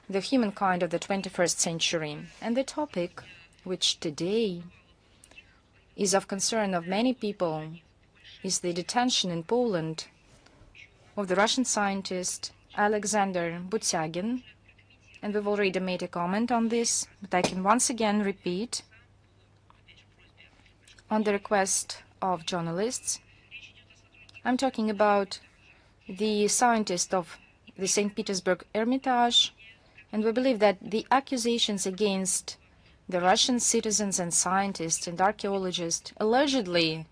the humankind of the 21st century. And the topic, which today is of concern of many people, is the detention in Poland of the Russian scientist Alexander Butyagin. And we've already made a comment on this, but I can once again repeat on the request of journalists. I'm talking about the scientist of the St. Petersburg Hermitage, and we believe that the accusations against the Russian citizens and scientists and archaeologists, allegedly,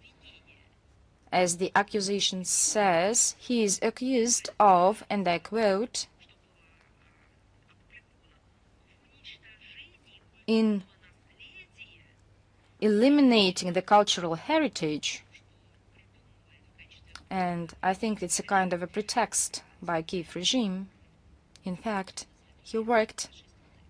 as the accusation says, he is accused of, and I quote, in eliminating the cultural heritage. And I think it's a kind of a pretext by Kyiv regime. In fact, he worked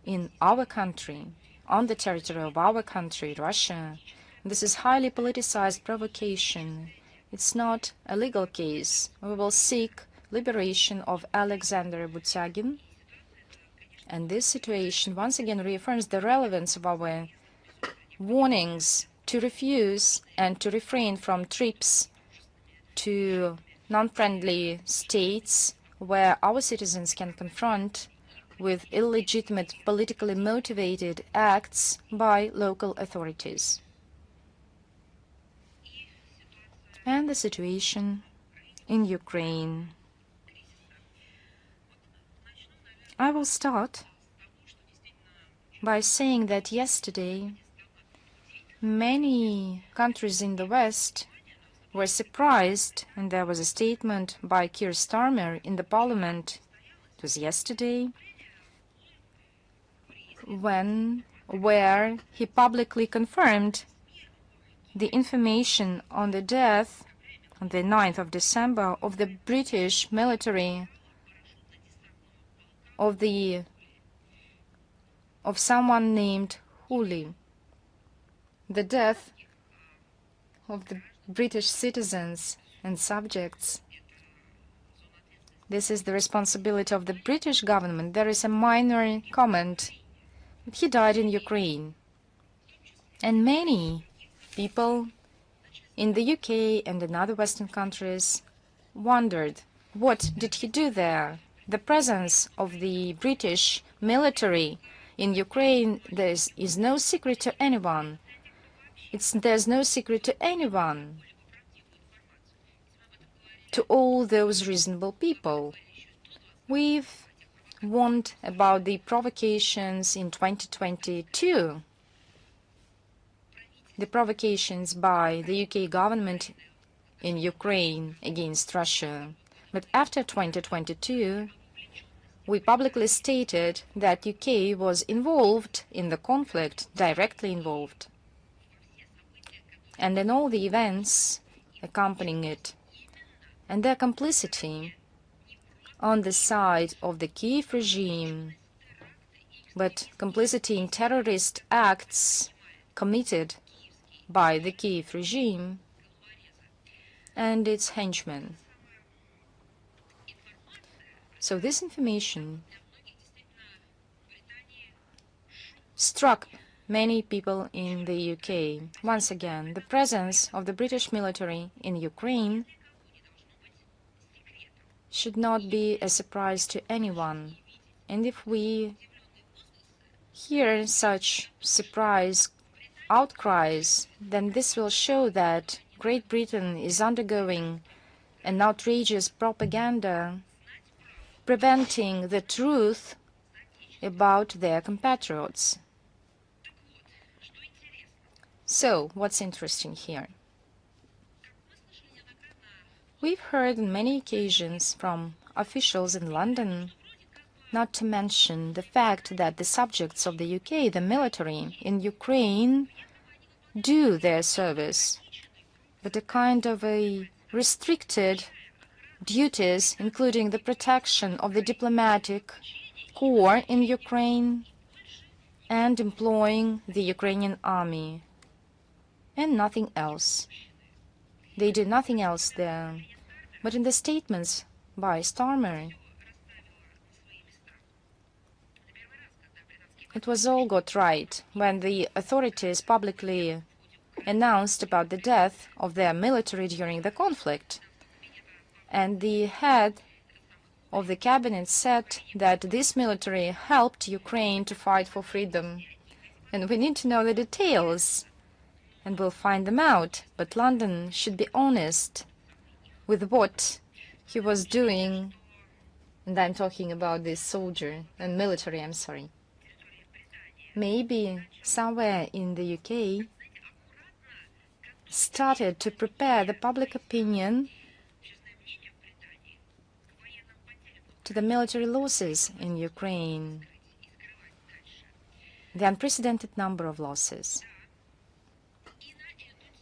in our country, on the territory of our country, Russia. This is highly politicized provocation. It's not a legal case. We will seek liberation of Alexander Butyagin. And this situation once again reaffirms the relevance of our warnings to refuse and to refrain from trips to non-friendly states where our citizens can confront with illegitimate, politically motivated acts by local authorities. And the situation in Ukraine. I will start by saying that yesterday many countries in the West were surprised, and there was a statement by Keir Starmer in the parliament, it was yesterday, where he publicly confirmed the information on the death on the 9th of December of the British military of someone named Hooley, the death of the British citizens and subjects. This is the responsibility of the British government. There is a minor comment. He died in Ukraine. And many people in the UK and in other Western countries wondered, what did he do there? The presence of the British military in Ukraine is no secret to anyone. There's no secret to anyone, to all those reasonable people. We've warned about the provocations in 2022, the provocations by the UK government in Ukraine against Russia. But after 2022, we publicly stated that UK was involved in the conflict, directly involved, and in all the events accompanying it, and their complicity on the side of the Kyiv regime, but complicity in terrorist acts committed by the Kyiv regime and its henchmen. So this information struck many people in the UK. Once again, the presence of the British military in Ukraine should not be a surprise to anyone. And if we hear such surprise outcries, then this will show that Great Britain is undergoing an outrageous propaganda preventing the truth about their compatriots. So, what's interesting here? We've heard on many occasions from officials in London, not to mention the fact that the subjects of the UK, the military in Ukraine, do their service, but a kind of a restricted duties, including the protection of the diplomatic corps in Ukraine and employing the Ukrainian army, and nothing else. They do nothing else there. But in the statements by Starmer, It was all got right when the authorities publicly announced about the death of their military during the conflict. And the head of the cabinet said that this military helped Ukraine to fight for freedom. And we need to know the details, and we'll find them out. But London should be honest with what he was doing. And I'm talking about this soldier and military, I'm sorry. Maybe somewhere in the UK started to prepare the public opinion to the military losses in Ukraine, the unprecedented number of losses.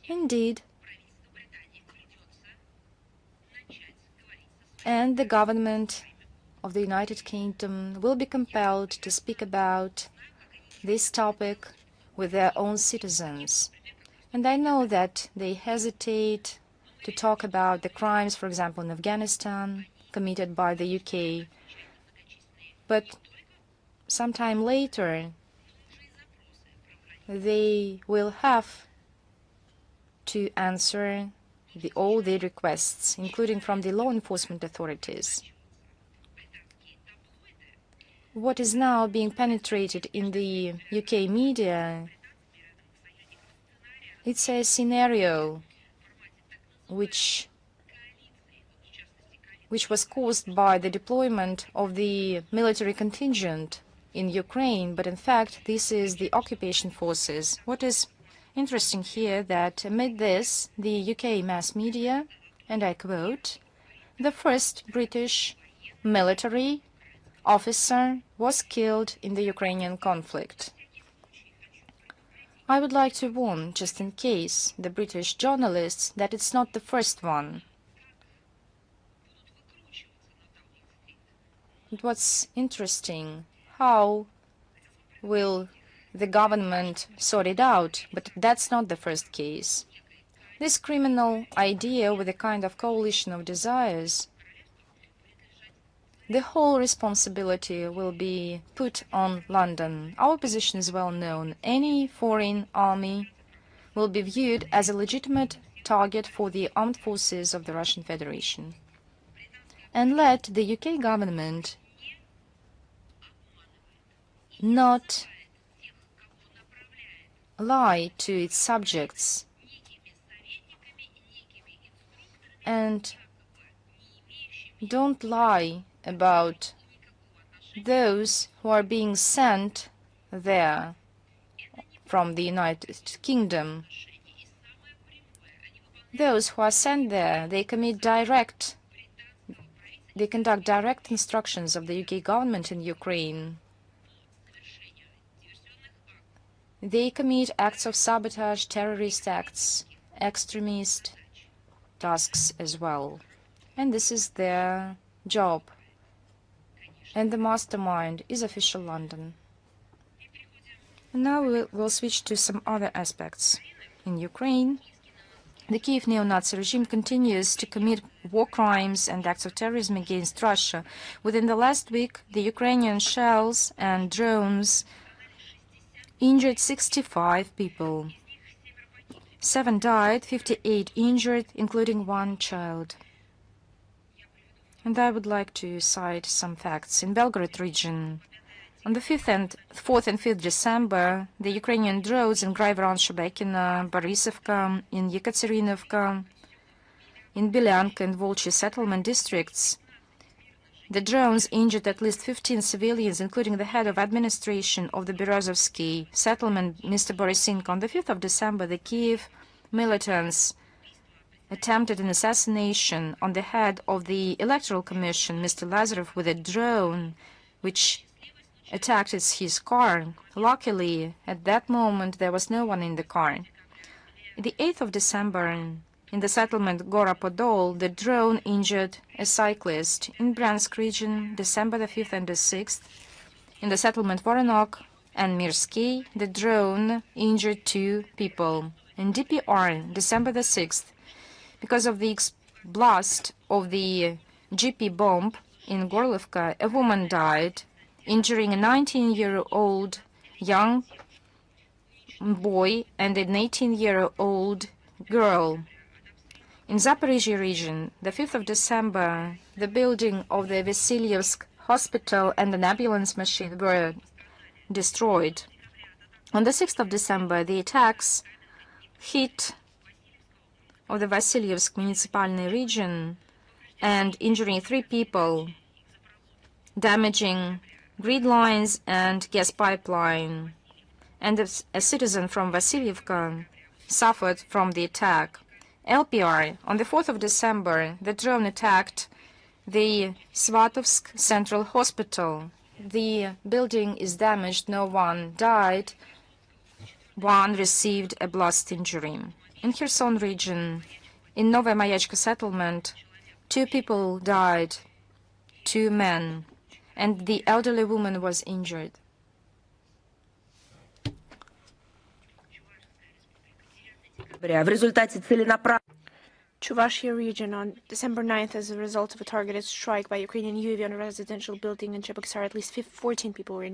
Indeed, and the government of the United Kingdom will be compelled to speak about this topic with their own citizens. And I know that they hesitate to talk about the crimes, for example, in Afghanistan, committed by the UK. But sometime later, they will have to answer all the requests, including from the law enforcement authorities. What is now being penetrated in the UK media, it's a scenario which was caused by the deployment of the military contingent in Ukraine, but in fact this is the occupation forces. What is interesting here that amid this, the UK mass media, and I quote, "The first British military officer was killed in the Ukrainian conflict." I would like to warn, just in case, the British journalists that it's not the first one. And what's interesting, how will the government sort it out? But that's not the first case. This criminal idea with a kind of coalition of desires, the whole responsibility will be put on London. Our position is well known. Any foreign army will be viewed as a legitimate target for the armed forces of the Russian Federation. And let the UK government not lie to its subjects and don't lie about those who are being sent there from the United Kingdom. Those who are sent there, they conduct direct instructions of the UK government in Ukraine. They commit acts of sabotage, terrorist acts, extremist tasks as well. And this is their job. And the mastermind is official London. And now we'll switch to some other aspects. In Ukraine, the Kyiv neo-Nazi regime continues to commit war crimes and acts of terrorism against Russia. Within the last week, the Ukrainian shells and drones injured 65 people. 7 died, 58 injured, including 1 child. And I would like to cite some facts. In Belgorod region, on the 4th and 5th December, the Ukrainian drones in Bryansk, Borisovka, in Yekaterinovka, in Belgorod and Volchyi settlement districts, the drones injured at least 15 civilians, including the head of administration of the Berezovsky settlement, Mr. Borisenko. On the 5th of December, the Kyiv militants attempted an assassination on the head of the Electoral Commission, Mr. Lazarov, with a drone, which attacked his car. Luckily, at that moment, there was no one in the car. The 8th of December, in the settlement Gora Podol, the drone injured a cyclist. In Bryansk region, December the 5th and the 6th, in the settlement Voronok and Mirsky, the drone injured 2 people. In DPR, December the 6th, because of the blast of the GP bomb in Gorlovka, a woman died, injuring a 19-year-old young boy and an 18-year-old girl. In Zaporozhye region, the 5th of December, the building of the Vasilyevsk hospital and an ambulance machine were destroyed. On the 6th of December, the attacks hit of the Vasilyevsk municipal region and injuring 3 people, damaging grid lines and gas pipeline. And a citizen from Vasilyevka suffered from the attack. LPR, on the 4th of December, the drone attacked the Svatovsk Central Hospital. The building is damaged, no one died, one received a blast injury. In Kherson region, in Novaya Mayachka settlement, 2 people died, 2 men, and the elderly woman was injured. Chuvashia region on December 9th, as a result of a targeted strike by Ukrainian UAV on a residential building in Cheboksar, at least 14 people were injured.